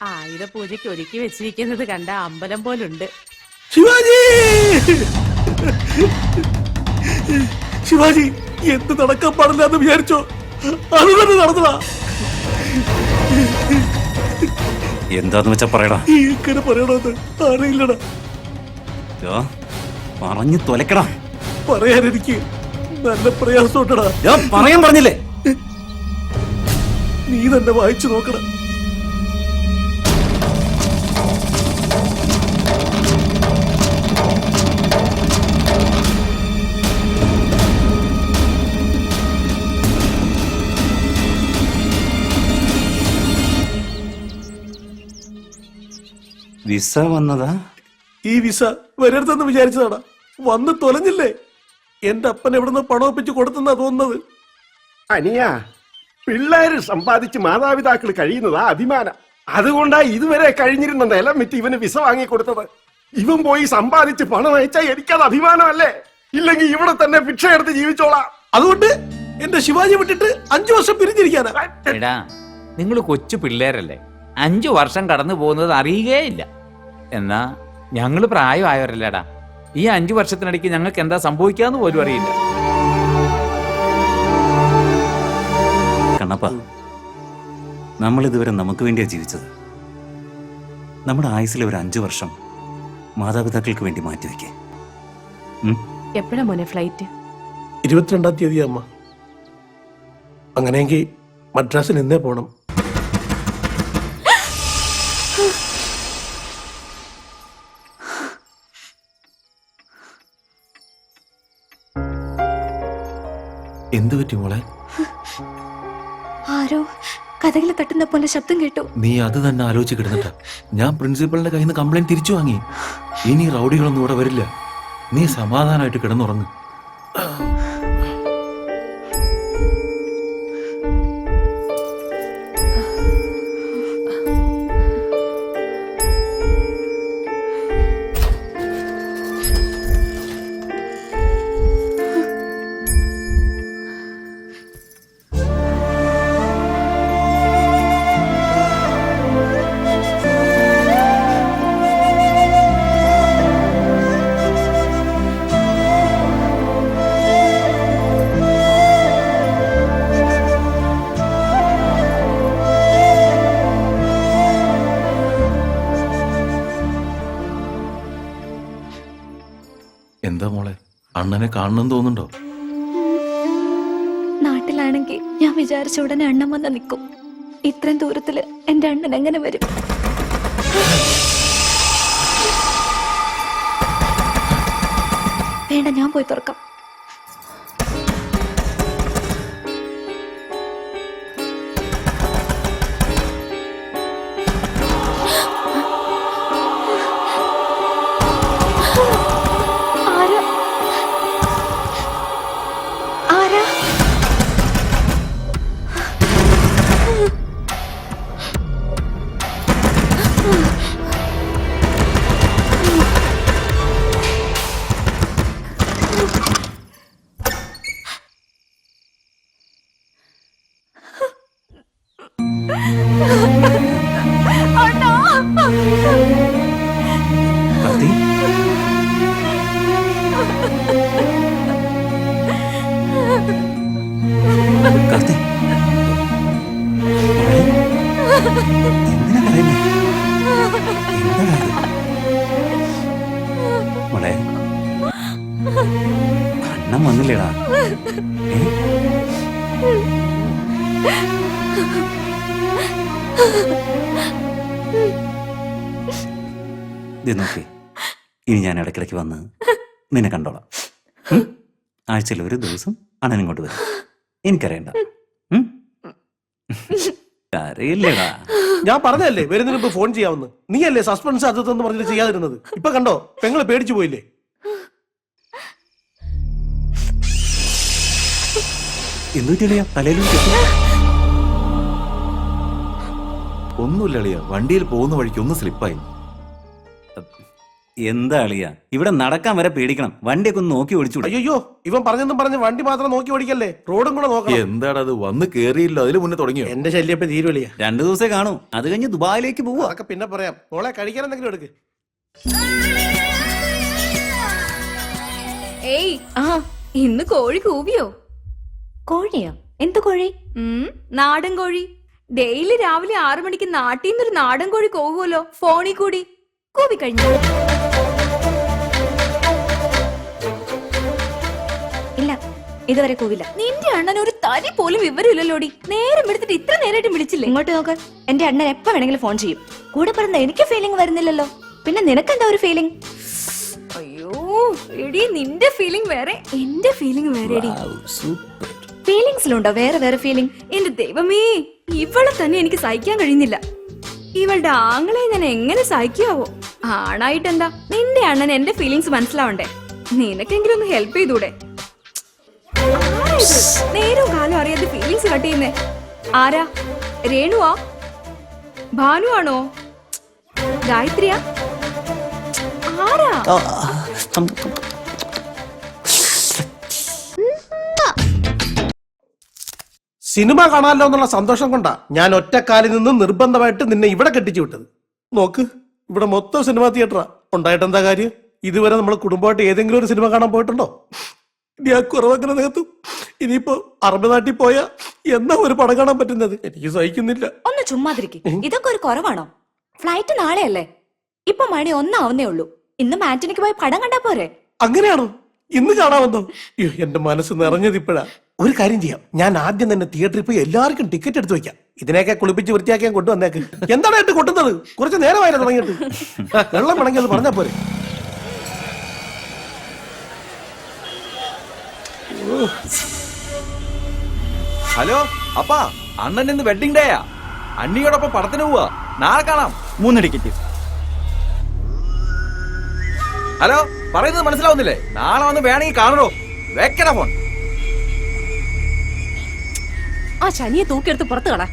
ആയുധ പൂജയ്ക്ക് ഒരുക്കി വെച്ചിരിക്കുന്നത് കണ്ട അമ്പലം പോലുണ്ട്. ശിവാജി, ശിവാജി എന്ത് നടക്കാൻ പാടില്ല എന്ന് വിചാരിച്ചോ അത് തന്നെ നടന്നതാ. എന്താന്ന് വെച്ചാ പറയടാ. ഇങ്ങനെ പറയണോന്ന് അറിയില്ലടാ. പറഞ്ഞു തൊലക്കടാ. പറയാൻ എനിക്ക് നല്ല പ്രയാസമുണ്ടടാ. ഞാൻ പറയാൻ പറഞ്ഞില്ലേ. നീ തന്നെ വായിച്ചു നോക്കണം. വിസ വന്നതാ? ഈ വിസ വരരുതെന്ന് വിചാരിച്ചതാടാ. വന്ന് തൊലഞ്ഞില്ലേ. എന്റെ അപ്പൻ എവിടുന്ന് പണം ഒപ്പിച്ച് കൊടുത്തെന്നാ തോന്നുന്നത്. അനിയാ, പിള്ളേര് സമ്പാദിച്ച് മാതാപിതാക്കൾ കഴിയുന്നതാ അഭിമാനം. അതുകൊണ്ടാ ഇതുവരെ കഴിഞ്ഞിരുന്ന നിലം വിറ്റ് ഇവന് വിസ വാങ്ങിക്കൊടുത്തത്. ഇവൻ പോയി സമ്പാദിച്ച് പണം അയച്ചാൽ എനിക്കത് അഭിമാനമല്ലേ? ഇല്ലെങ്കിൽ ഇവിടെ തന്നെ ഭിക്ഷ എടുത്ത് ജീവിച്ചോളാം. അതുകൊണ്ട് എന്റെ ശിവാജി വിട്ടിട്ട് 5 വർഷം പിരിഞ്ഞിരിക്കാനാ. എടാ, നിങ്ങൾ കൊച്ചു പിള്ളേരല്ലേ. 5 വർഷം കടന്നു പോകുന്നത് അറിയുകയില്ല. എന്നാ ഞങ്ങള് പ്രായമായവരല്ലേടാ. ഈ 5 വർഷത്തിനിടയ്ക്ക് ഞങ്ങൾക്ക് എന്താ സംഭവിക്കാന്ന് പോലും അറിയില്ല. കണ്ണപ്പ, നമ്മൾ ഇതുവരെ നമുക്ക് വേണ്ടിയാ ജീവിച്ചത്. നമ്മുടെ ആയുസ്സിലെ ഒരു 5 വർഷം മാതാപിതാക്കൾക്ക് വേണ്ടി മാറ്റിവെക്കേ. എപ്പോഴാ മോനെ ഫ്ലൈറ്റ്? 22-ാം തീയതി അമ്മ. അങ്ങനെയെങ്കിൽ മദ്രാസിൽ നിന്നേ പോണം. എന്തു പറ്റി മോളെ? ആരോ കഥകിൽ തട്ടുന്ന പോലെ ശബ്ദം കേട്ടു. നീ അത് തന്നെ ആലോചിച്ച് കിടന്നിട്ടാ. ഞാൻ പ്രിൻസിപ്പലിന്റെ കയ്യിൽ നിന്ന് കംപ്ലൈന്റ് തിരിച്ചു വാങ്ങി. ഇനി റൗഡികളൊന്നും ഇവിടെ വരില്ല. നീ സമാധാനമായിട്ട് കിടന്നുറങ്ങ്. എന്താ മോളെ, അണ്ണനെ കാണണമെന്ന് തോന്നുന്നുണ്ടോ? നാട്ടിലാണെങ്കിൽ ഞാൻ വിചാരിച്ച ഉടനെ അണ്ണൻ വന്ന് നിൽക്കും. ഇത്രയും ദൂരത്തില് എന്റെ അണ്ണൻ എങ്ങനെ വരും? വേണ്ട, ഞാൻ പോയി തുറക്കാം. മോളെ, അണ്ണൻ വന്നില്ലേടാ? ഇത് നോക്കി, ഇനി ഞാൻ ഇടയ്ക്കിടയ്ക്ക് വന്ന് നിന്നെ കണ്ടോളാം. ആഴ്ചയിൽ ഒരു ദിവസം അണ്ണൻ ഇങ്ങോട്ട് വരും. എനിക്കറിയണ്ട. അറിയില്ലേടാ. ഞാൻ പറഞ്ഞല്ലേ വരുന്നതിന് മുമ്പ് ഫോൺ ചെയ്യാമെന്ന്. നീയല്ലേ സസ്പെൻസ് അതെന്ന് പറഞ്ഞിട്ട് ചെയ്യാതിരുന്നത്. ഇപ്പൊ കണ്ടോ, പെങ്ങള് പേടിച്ചു പോയില്ലേ. എന്തു ചെളിയാ തലയിലും? ഒന്നുമില്ല അളിയ, വണ്ടിയിൽ പോകുന്ന വഴിക്ക് ഒന്ന് സ്ലിപ്പായി. എന്താ അളിയ ഇവിടെ നടക്കാൻ വരെ പേടിക്കണം. വണ്ടിയൊക്കെ ഒന്ന് നോക്കി ഓടിച്ചു. അയ്യോ ഇവൻ പറഞ്ഞെന്നും പറഞ്ഞ് വണ്ടി മാത്രം നോക്കി ഓടിക്കല്ലേ, റോഡും കൂടെ നോക്കണം. എന്താടാ അത് വന്ന് കേറിയില്ല, അതിന് മുന്നേ തുടങ്ങിയോ? എന്റെ ശല്യം ഇപ്പൊ തീരുവലിയ. 2 ദിവസേ കാണൂ, അത് കഴിഞ്ഞ് ദുബായിലേക്ക് പോവാ. അതൊക്കെ പിന്നെ പറയാം. മോളെ കഴിക്കാൻ എന്തെങ്കിലും എടുക്ക്. ഏയ് ആ ഇന്ന് കോഴി കൂവിയോ? കോഴിയോ? എന്ത് കോഴി? നാടൻ കോഴി. ഡെയിലി രാവിലെ 6 മണിക്ക് നാട്ടിൽ നിന്നൊരു നാടൻ കോഴി കൂവുമല്ലോ ഫോണിൽ കൂടി. കൂവി കഴിഞ്ഞു? ഇല്ല, ഇതുവരെ കൂവില്ല. നിന്റെ അണ്ണൻ ഒരു തരി പോലും വിവരമില്ലല്ലോടി. നേരം എടുത്തിട്ട് ഇത്ര നേരമായിട്ട് വിളിച്ചില്ലേ? ഇങ്ങോട്ട് നോക്ക്, എന്റെ അണ്ണൻ എപ്പോ വേണമെങ്കിലും ഫോൺ ചെയ്യും. കൂടെ പറഞ്ഞ എനിക്ക് ഫീലിംഗ് വരുന്നില്ലല്ലോ, പിന്നെ നിനക്കെന്താ ഒരു ഫീലിംഗ്? അയ്യോ എടി, നിന്റെ ഫീലിംഗ് വേറെ, എന്റെ ഫീലിംഗ് വേറെ. എടി ഫീലിംഗ്സിലുണ്ടോ വേറെ വേറെ ഫീലിംഗ്? എന്റെ ദൈവമേ, ഇവളെ തന്നെ എനിക്ക് സഹിക്കാൻ കഴിയുന്നില്ല. ഇവളുടെ ആങ്ങളെ ഞാൻ എങ്ങനെ സഹിക്കാവോ? ആണായിട്ടെന്താ, നിന്റെ അണ്ണൻ എന്റെ ഫീലിംഗ്സ് മനസ്സിലാവണ്ടേ? നിനക്കെങ്കിലും ഒന്ന് ഹെൽപ്പ് ചെയ്തൂടെ? നേരവും കാലം അറിയാതെ ഫീലിംഗ്സ് കട്ട് ചെയ്യുന്നേ ആരാ? രേണുവാ? ഭാനുവാണോ? ഗായത്രിയാ? ആരാ? സിനിമ കാണാമല്ലോ എന്നുള്ള സന്തോഷം കൊണ്ടാ ഞാൻ ഒറ്റക്കാലിൽ നിന്ന് നിർബന്ധമായിട്ട് നിന്നെ ഇവിടെ കെട്ടിച്ചു വിട്ടത്. നോക്ക്, ഇവിടെ മൊത്തം സിനിമ തിയേറ്ററാ. ഉണ്ടായിട്ടെന്താ കാര്യം? ഇതുവരെ നമ്മൾ കുടുംബമായിട്ട് ഏതെങ്കിലും ഒരു സിനിമ കാണാൻ പോയിട്ടുണ്ടോ? ഇനി ആ കുറവങ്ങനെ നികത്തും. ഇനിയിപ്പോ അറബ് നാട്ടിൽ പോയാ എന്നാ ഒരു പടം കാണാൻ പറ്റുന്നത്? എനിക്ക് സഹിക്കുന്നില്ല. ഒന്ന് ചുമ്മാതിരിക്കും. ഇതൊക്കെ ഒരു കുറവാണോ? ഫ്ലൈറ്റ് നാളെയല്ലേ? ഇപ്പൊ മണി 1 ആവുന്നേ ഉള്ളൂ. ഇന്ന് മാറ്റിനിക്ക് പോയി പടം കണ്ടാ പോരെ? അങ്ങനെയാണോ? ഇന്ന് കാണാമെന്നോ? അയ്യോ, എന്റെ മനസ്സ് നിറഞ്ഞത് ഇപ്പോഴാ. ഒരു കാര്യം ചെയ്യാം, ഞാൻ ആദ്യം തന്നെ തിയേറ്ററിൽ പോയി എല്ലാവർക്കും ടിക്കറ്റ് എടുത്ത് വെക്കാം. ഇതിനെയൊക്കെ കുളിപ്പിച്ച് വൃത്തിയാക്കിയാൻ കൊണ്ടുവന്നേക്ക്. എന്താണ് ആയിട്ട് കൊട്ടുന്നത്? കുറച്ച് നേരമായിരുന്നു തുടങ്ങിയിട്ട്. വെള്ളം വേണമെങ്കിൽ അത് പറഞ്ഞാ പോരെ. ഹലോ അപ്പാ, അണ്ണൻ ഇന്ന് വെഡിങ് ഡേയാ. അണ്ണിയോടൊപ്പം പടത്തിന് പോവാ. നാളെ കാണാം. 3 ടിക്കറ്റ്. ഹലോ, പറയുന്നത് മനസ്സിലാവുന്നില്ലേ? നാളെ വന്ന് വേണമെങ്കിൽ കാണണോ? വെക്കണ ഫോൺ. ആ ശനിയെ തൂക്കിയെടുത്ത് പുറത്ത് കളാ.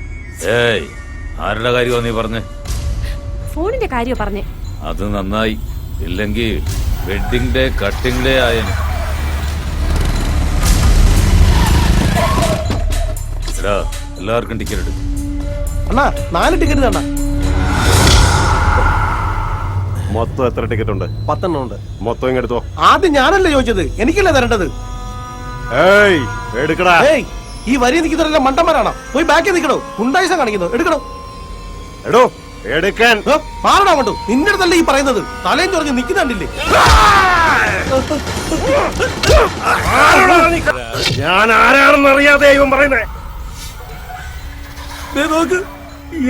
ഏയ്, ആരുടെ കാര്യമാ നീ പറഞ്ഞേ? ഫോണിന്റെ കാര്യമാ പറഞ്ഞേ. അത് നന്നായി. ഇല്ലെങ്കിൽ വെഡിങ് ഡേ കട്ടിംഗ് ഡേ ആയേനെ. എടാ, എല്ലാവർക്കും ടിക്കറ്റ് എടുക്കും. അണ്ണാ 4 ടിക്കറ്റ് തണ്ണ. മൊത്തം എത്ര ടിക്കറ്റ് ഉണ്ട്? 10 ഉണ്ട്. മൊത്തം ഇങ്ങെടുത്തോ. ആദ്യം ഞാനല്ലേ ചോദിച്ചത്, എനിക്കല്ലേ തരേണ്ടത്? ഏയ് എടുക്കടാ. ഏയ്, ഈ വരി നിൽക്കുന്നവരെല്ലാം മണ്ടന്മാരാണോ? പോയി ബാക്കിൽ നിൽക്കണോ? ഉണ്ടായിസം കാണിക്കുന്നു. എടുക്കണോ? എടോ എടുക്കാൻ. മാറണോ അങ്ങോട്ട്? നിന്റെ അടുത്തല്ലേ ഈ പറയുന്നത്? തലയും ചൊറിഞ്ഞ് നിൽക്കുന്നുണ്ടില്ലേ? ഞാൻ ആരാണെന്ന് അറിയാതെ ഇവൻ പറയുന്നേ. നോക്ക്,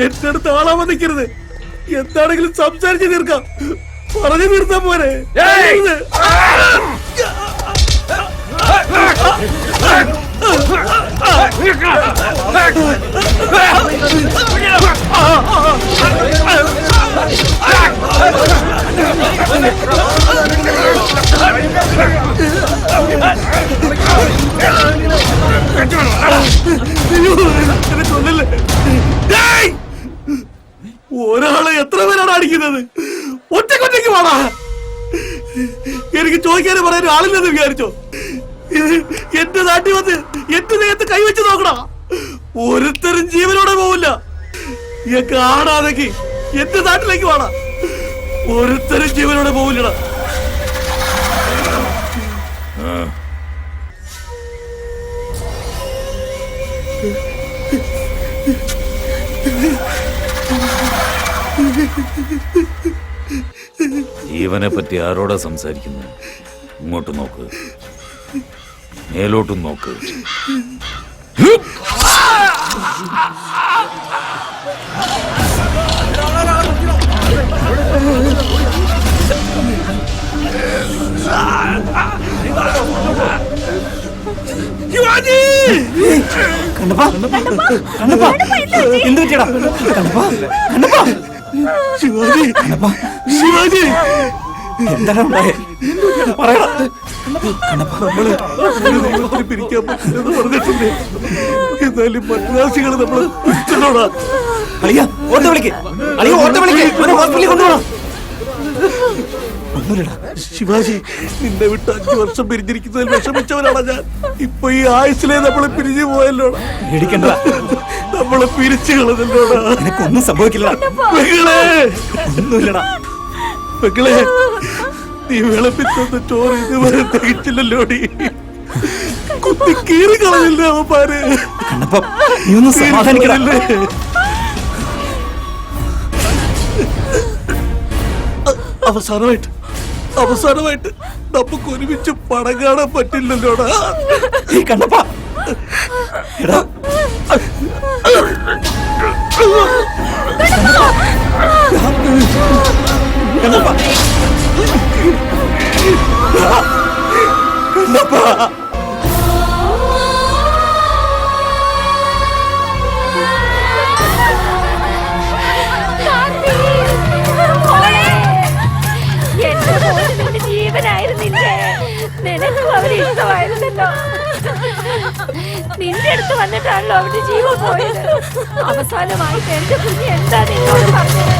എന്റെ അടുത്ത് ആളാമ നിൽക്കരുത്. എന്താണെങ്കിലും സംസാരിച്ച് തീർക്കാം. പറഞ്ഞു തീർത്താ പോരെ. ഒരാളെ എത്ര പേരാണ് അടിക്കുന്നത്? ഒറ്റക്കൊറ്റയ്ക്ക് വേണ. എനിക്ക് ചോദിക്കാനും പറയാനും ആളില്ലെന്ന് വിചാരിച്ചോ? എന്റെ നാട്ടിൽ വന്ന് എന്റെ ദേഹത്ത് കൈവച്ച് നോക്കണ. ഒരുത്തരും ജീവനോടെ പോവില്ല. കാണാതെക്ക് എന്റെ നാട്ടിലേക്ക് വേണ. ഒരുത്തരും ജീവനോടെ പോവില്ലടാ. ജീവനെ പറ്റി ആരോടാ സംസാരിക്കുന്നത്? ഇങ്ങോട്ട് നോക്ക്, മേലോട്ടും നോക്ക്. ശിവാജി, എന്താണ് ഉണ്ടായേ? പറയടാ. നമ്മള് പിരിക്കാൻ പറ്റില്ലെന്ന് പറഞ്ഞിട്ടുണ്ട്. എന്നാലും മദ്രാസികൾ നമ്മള് പിടിച്ചോടാ. അളിയ ഓട്ടോ വിളിക്ക്, അളിയ ഓട്ടോ വിളിക്ക്, ഹോസ്പിറ്റലിൽ കൊണ്ടുപോകണം. ശിവാജി, നിന്നെ വിട്ട് 5 വർഷം പിരിഞ്ഞിരിക്കുന്നതിൽ വിഷമിച്ചവനാണ് ഞാൻ. ഇപ്പൊ ഈ ആയുസിലെ നമ്മളെ പിരിഞ്ഞു പോയല്ലോടാ. പേടിക്കണ്ട, നമ്മളെ പിരിച്ചു കളഞ്ഞല്ലോടാ. എനിക്കൊന്നും സംഭവിക്കില്ല. മകളെ, ഒന്നുമില്ലടാ. മകളെ, നീ വിളപ്പിത്തന്ന ചോറ് ഇതുവരെ തികച്ചില്ലല്ലോടി. കുത്തി കീറി കളഞ്ഞില്ലേ അവന്മാര്. കണ്ണപ്പ, നീ ഒന്ന് സമാധാനിക്കണേ. അവസാനമായിട്ട് നമുക്ക് ഒരുമിച്ച് പടം കാണാൻ പറ്റില്ലല്ലോടാ. ഈ കണ്ണപ്പ, എടാ, കണ്ണപ്പ, കണ്ണപ്പ. ജീവനായിരുന്നില്ലേ? നിനക്കും അവര് ഇഷ്ടമായിരുന്നല്ലോ. നിന്റെ അടുത്ത് വന്നിട്ടാണല്ലോ അവന്റെ ജീവൻ പോയത്. അവസാനമായിട്ട് എന്റെ കുഞ്ഞ് എന്താ നിന്നോട് പറഞ്ഞത്?